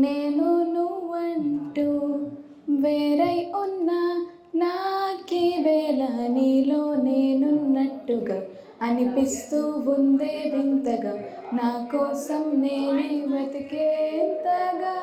నేను నువ్వంటూ వేరై ఉన్నా నాకీ వేళ నీలో నేనున్నట్టుగా అనిపిస్తూ ఉందే వింతగా నా కోసం నేనే వెతికేంతగా.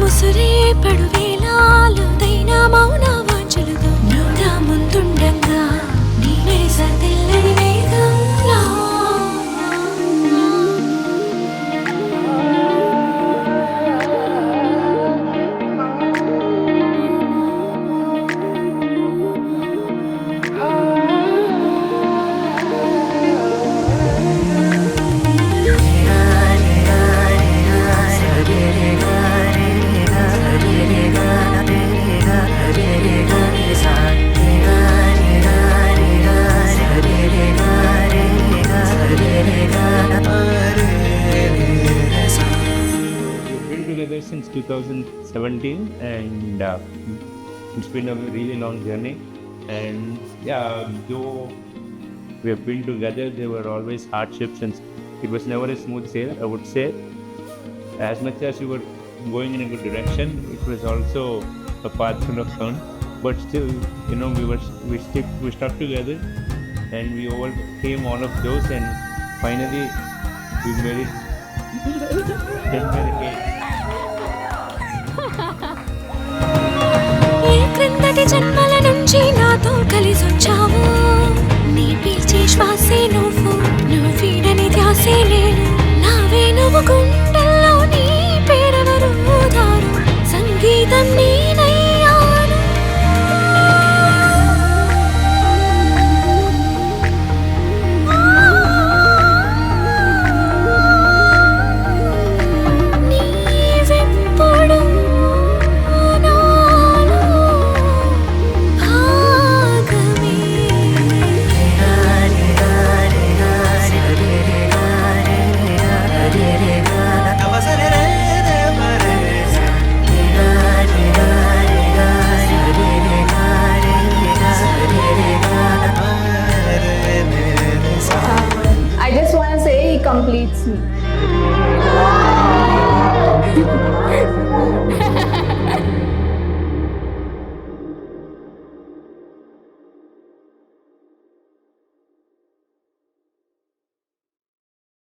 ముసురే పడువేలా లోతైన మౌన వాంఛలతో నువ్వు ముందుండగా నీవే సతిల్లని వేగంలా. Since 2017 and it's been a really long journey, and though we have been together, there were always hardships and it was never a smooth sail. I would say as much as we were going in a good direction, it was also a path full of thorns, but still we stuck together and we overcame all of those, and finally we made it 10 minutes. క్రిందటి జన్మల నుంచి నాతో కలిసొచ్చావు, నీ పీల్చే శ్వాసే నువ్వు, నువ్వు వీడని ధ్యాసే నేను, నావే నువ్వు గుండెల్లో నీ పేరెవరు ఊదారు, సంగీతం నేనయ్యాను. నీవెప్పుడు I just want to say he completes me.